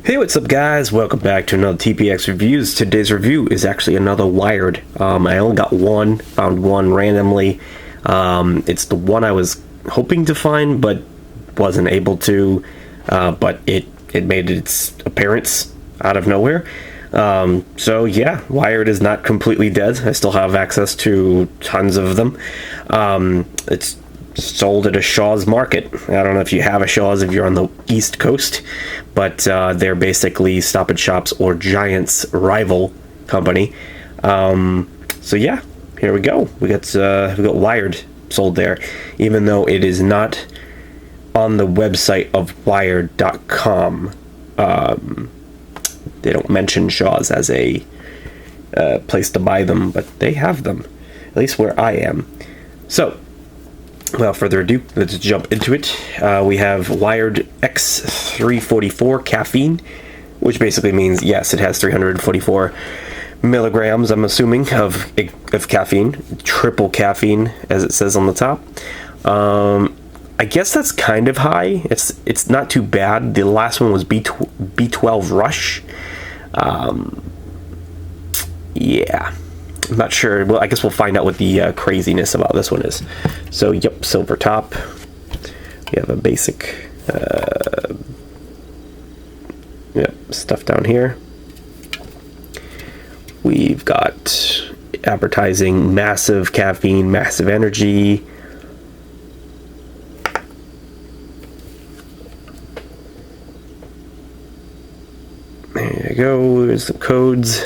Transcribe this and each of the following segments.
Hey, what's up guys? Welcome back to another TPX Reviews. Today's review is actually another Wired. I only got one, found one randomly. It's the one I was hoping to find, but wasn't able to, but it made its appearance out of nowhere. So yeah, Wired is not completely dead. I still have access to tons of them. It's sold at a Shaw's Market. I don't know if you have a Shaw's if you're on the East Coast, but they're basically Stop and Shop's or Giant's rival company. So yeah, here we go. We got Wired sold there, even though it is not on the website of Wired.com. They don't mention Shaw's as a place to buy them, but they have them, at least where I am. So, without further ado, let's jump into it. We have Wired X344 caffeine, which basically means, yes, it has 344 milligrams, I'm assuming, of caffeine. Triple caffeine, as it says on the top. I guess that's kind of high. It's not too bad. The last one was B12 Rush. Yeah. I'm not sure. Well, I guess we'll find out what the craziness about this one is. So, yep, silver top. We have a basic stuff down here. We've got advertising massive caffeine, massive energy. There you go. There's some codes.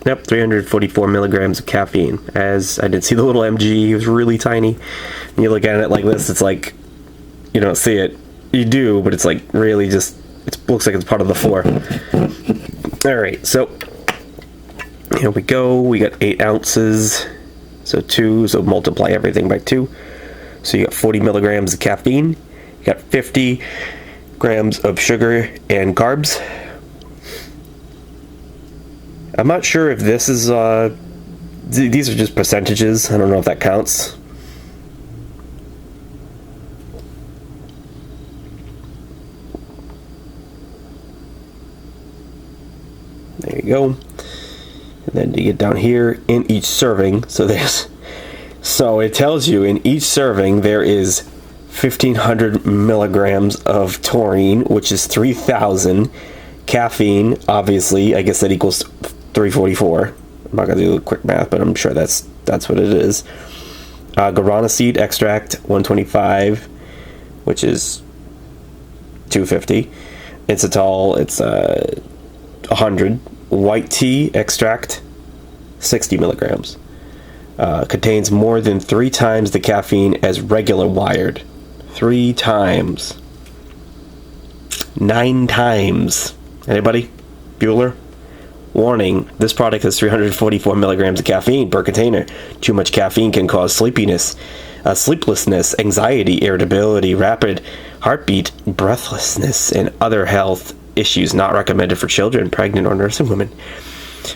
Yep, 344 milligrams of caffeine. As I did see the little MG, it was really tiny. And you look at it like this, it's like, you don't see it. You do, but it's like really just, it looks like it's part of the floor. Alright, so here we go. We got 8 ounces. So 2, so multiply everything by 2. So you got 40 milligrams of caffeine. You got 50 grams of sugar and carbs. I'm not sure if this is, these are just percentages. I don't know if that counts. There you go. And then you get down here in each serving. So it tells you in each serving there is 1,500 milligrams of taurine, which is 3,000. Caffeine, obviously, I guess that equals 344. I'm not gonna do the quick math, but I'm sure that's what it is. Guarana seed extract 125, which is 250. Inositol, it's 100. White tea extract 60 milligrams. Contains more than 3 times the caffeine as regular Wired. 3 times. 9 times. Anybody? Bueller? Warning, this product has 344 milligrams of caffeine per container. Too much caffeine can cause sleepiness, sleeplessness, anxiety, irritability, rapid heartbeat, breathlessness, and other health issues. Not recommended for children, pregnant, or nursing women.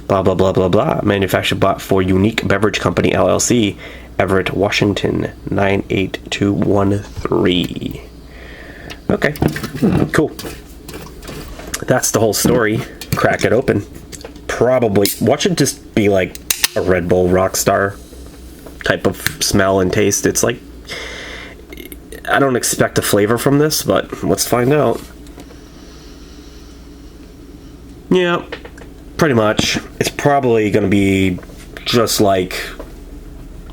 Blah, blah, blah, blah, blah. Manufactured bought for Unique Beverage Company, LLC, Everett, Washington, 98213. Okay, cool. That's the whole story. Crack it open. Probably, watch it just be like a Red Bull Rockstar type of smell and taste. It's like, I don't expect a flavor from this, but let's find out. Yeah, pretty much. It's probably going to be just like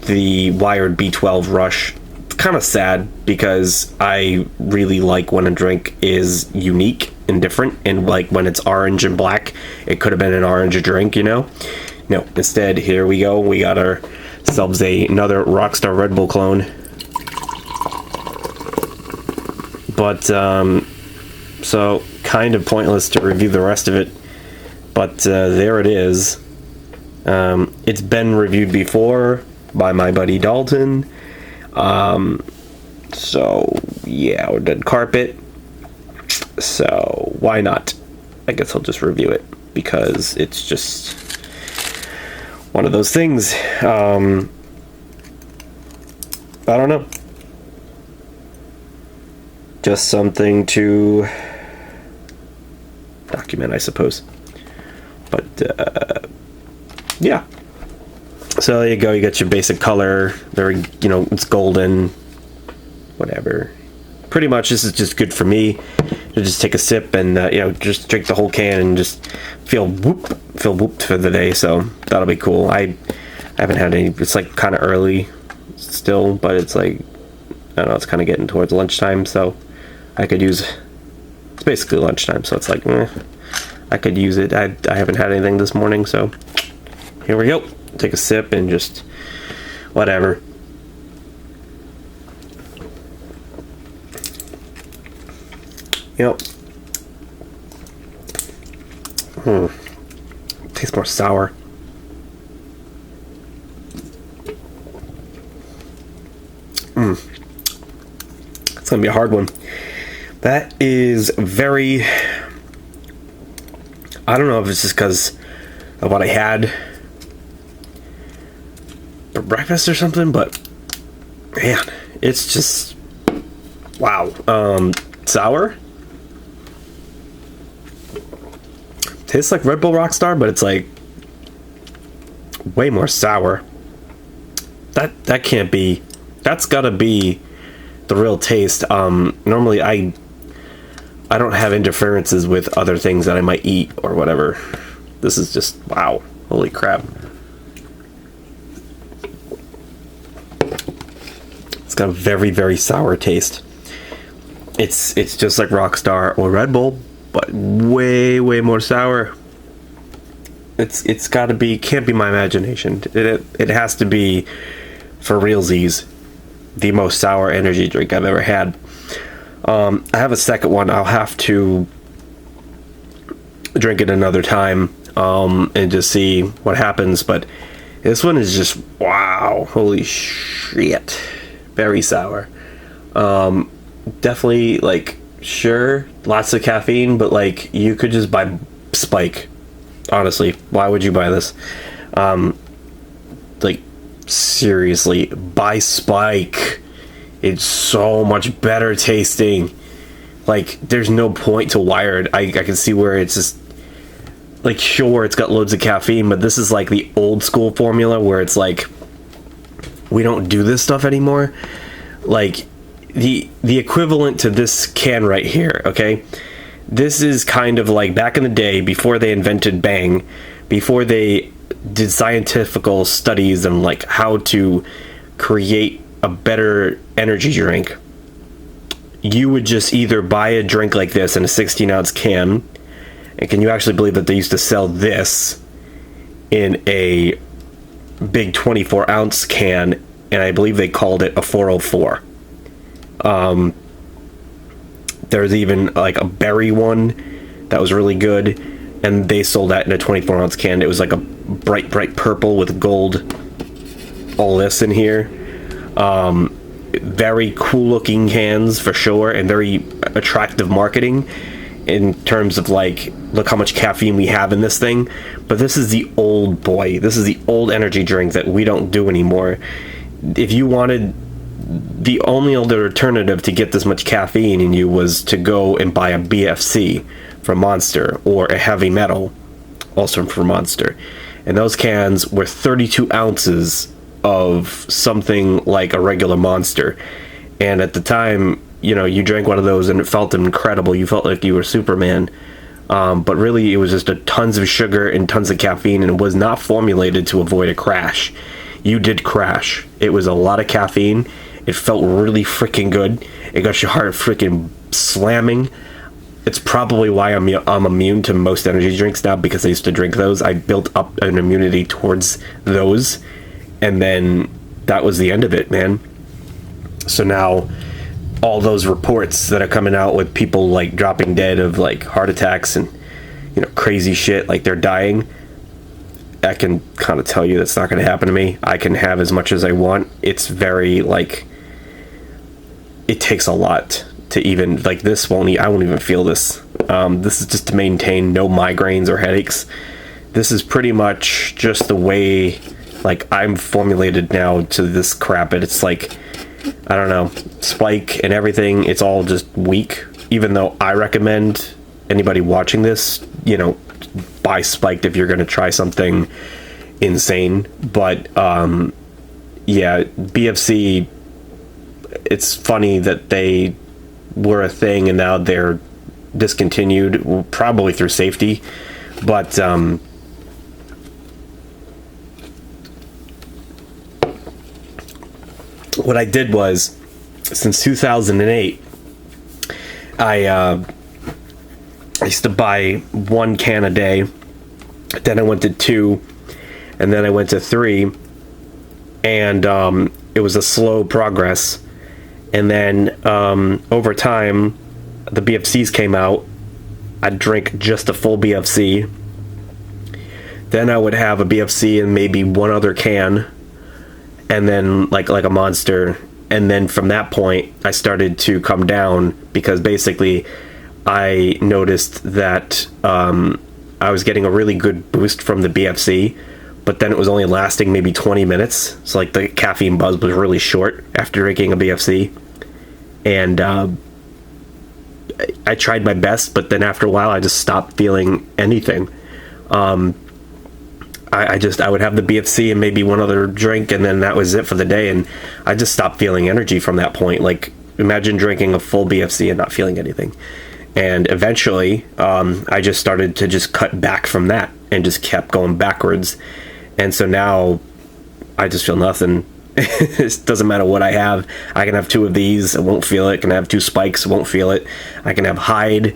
the Wired B12 Rush. It's kind of sad because I really like when a drink is unique and different, and like when it's orange and black, it could have been an orange drink, you know? No, instead, here we go. We got ourselves another Rockstar Red Bull clone. But, so kind of pointless to review the rest of it. But there it is. It's been reviewed before by my buddy Dalton. So yeah, we're done carpet. So why not? I guess I'll just review it because it's just one of those things. I don't know. Just something to document, I suppose. But yeah. So there you go. You got your basic color. Very, it's golden. Whatever. Pretty much, this is just good for me to just take a sip and just drink the whole can and just feel whooped for the day. So that'll be cool. I haven't had any. It's like kind of early still, but it's like, I don't know, it's kind of getting towards lunchtime, so I could use. It's basically lunchtime, so it's like I could use it. I haven't had anything this morning, so here we go. Take a sip and just whatever. Tastes more sour. It's gonna be a hard one. That is very. I don't know if it's just because of what I had for breakfast or something, but man, it's just wow. Sour. Tastes like Red Bull Rockstar, but it's like way more sour. That can't be. That's gotta be the real taste. Normally I don't have interferences with other things that I might eat or whatever. This is just wow. Holy crap. It's got a very, very sour taste. It's just like Rockstar or Red Bull, but way, way more sour. It's gotta be, can't be my imagination. It has to be, for realsies, the most sour energy drink I've ever had. I have a second one. I'll have to drink it another time and just see what happens, but this one is just wow. Holy shit. Very sour. Definitely, like, sure, lots of caffeine, but like, you could just buy Spike. Honestly, why would you buy this? Like, seriously, buy Spike. It's so much better tasting. Like, there's no point to Wired. I can see where it's just like, sure, it's got loads of caffeine, but this is like the old school formula where it's like, we don't do this stuff anymore. Like, the equivalent to this can right here, okay? This is kind of like back in the day, before they invented Bang, before they did scientific studies on like how to create a better energy drink. You would just either buy a drink like this in a 16-ounce can, and can you actually believe that they used to sell this in a big 24-ounce can, and I believe they called it a 404. There's even like a berry one that was really good, and they sold that in a 24-ounce can. It was like a bright purple with gold, all this in here. Very cool looking cans for sure, and very attractive marketing in terms of like, look how much caffeine we have in this thing. But this is the old boy. This is the old energy drink that we don't do anymore. If you wanted, the only other alternative to get this much caffeine in you was to go and buy a BFC from Monster, or a heavy metal, also from Monster. And those cans were 32 ounces of something like a regular Monster. And at the time, you drank one of those and it felt incredible. You felt like you were Superman. But really, it was just tons of sugar and tons of caffeine, and it was not formulated to avoid a crash. You did crash. It was a lot of caffeine. It felt really freaking good. It got your heart freaking slamming. It's probably why I'm immune to most energy drinks now, because I used to drink those. I built up an immunity towards those, and then that was the end of it, man. So now, all those reports that are coming out with people like dropping dead of like heart attacks and crazy shit, like they're dying, I can kind of tell you that's not going to happen to me. I can have as much as I want. It's very like, it takes a lot to even like this. I won't even feel this. This is just to maintain no migraines or headaches. This is pretty much just the way like I'm formulated now to this crap. And it's like, I don't know, Spike and everything, it's all just weak. Even though I recommend anybody watching this, you know, buy spiked if you're going to try something insane. But yeah, BFC, it's funny that they were a thing and now they're discontinued, probably through safety. But what I did was, since 2008, I used to buy 1 can a day, then I went to 2, and then I went to 3, and it was a slow progress. And then over time, the BFCs came out. I'd drink just a full BFC. Then I would have a BFC and maybe 1 other can, and then like a monster. And then from that point, I started to come down, because basically I noticed that I was getting a really good boost from the BFC, but then it was only lasting maybe 20 minutes. So like the caffeine buzz was really short after drinking a BFC. And I tried my best, but then after a while I just stopped feeling anything. I would have the BFC and maybe 1 other drink, and then that was it for the day, and I just stopped feeling energy from that point. Like, imagine drinking a full BFC and not feeling anything. And eventually I just started to just cut back from that and just kept going backwards. And so now I just feel nothing. It doesn't matter what I have. I can have 2 of these, I won't feel it. I can have 2 spikes, I won't feel it. I can have Hyde.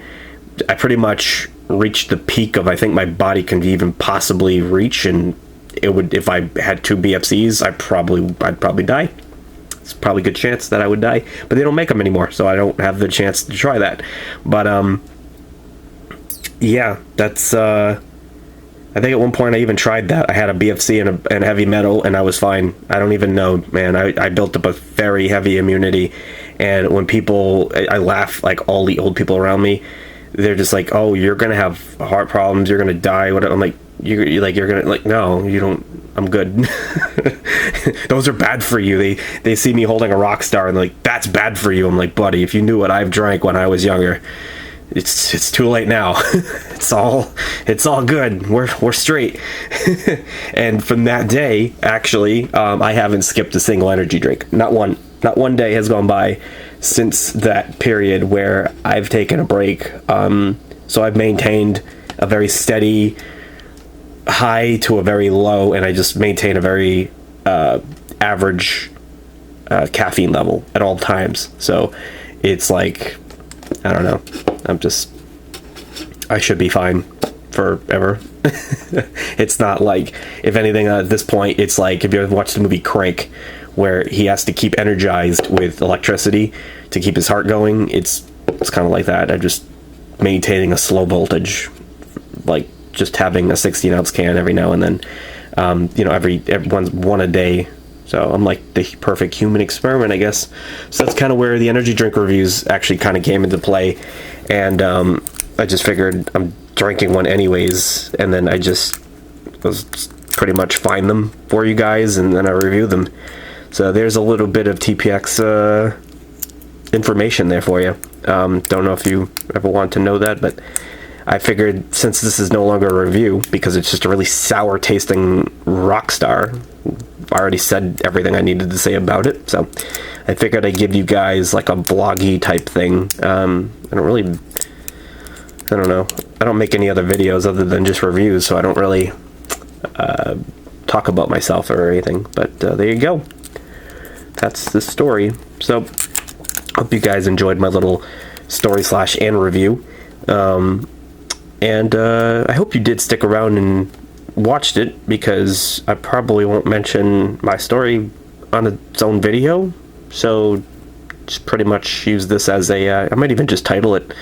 I pretty much reached the peak of I think my body can even possibly reach, and it would, if I had 2 BFCs, I'd probably die. It's probably a good chance that I would die, but they don't make them anymore, so I don't have the chance to try that. But yeah, that's I think at one point I even tried that. I had a BFC and a heavy metal, and I was fine. I don't even know, man. I built up a very heavy immunity, and when people, I laugh, like all the old people around me, they're just like, "Oh, you're gonna have heart problems. You're gonna die." What? I'm like, you're gonna, like, no, you don't. I'm good. Those are bad for you. They see me holding a rock star and like, that's bad for you. I'm like, buddy, if you knew what I've drank when I was younger, it's too late now. it's all good. We're straight. And from that day, actually, I haven't skipped a single energy drink. Not one day has gone by since that period where I've taken a break. So I've maintained a very steady high to a very low, and I just maintain a very average caffeine level at all times. So it's like, I don't know, I should be fine forever. It's not like, if anything, at this point, it's like if you ever watched the movie Crank, where he has to keep energized with electricity to keep his heart going. It's kind of like that. I'm just maintaining a slow voltage, like just having a 16-ounce can every now and then, everyone's 1 a day. So I'm like the perfect human experiment, I guess. So that's kind of where the energy drink reviews actually kind of came into play. And I just figured I'm drinking one anyways, and then I just was pretty much find them for you guys, and then I review them. So there's a little bit of TPX information there for you. Don't know if you ever want to know that, but I figured since this is no longer a review, because it's just a really sour tasting Rockstar, I already said everything I needed to say about it, so I figured I'd give you guys like a vloggy type thing. I don't know, I don't make any other videos other than just reviews, so I don't really talk about myself or anything, but there you go. That's the story. So hope you guys enjoyed my little story / and review. And I hope you did stick around and watched it, because I probably won't mention my story on its own video. So just pretty much use this as I might even just title it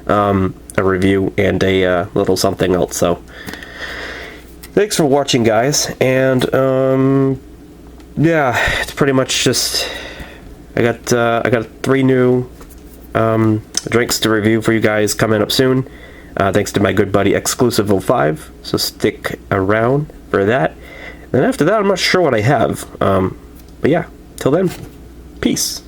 a review and a little something else. So thanks for watching, guys. And yeah, it's pretty much just, I got 3 new drinks to review for you guys coming up soon. Thanks to my good buddy Exclusive05, so stick around for that. And after that, I'm not sure what I have. But yeah, till then, peace.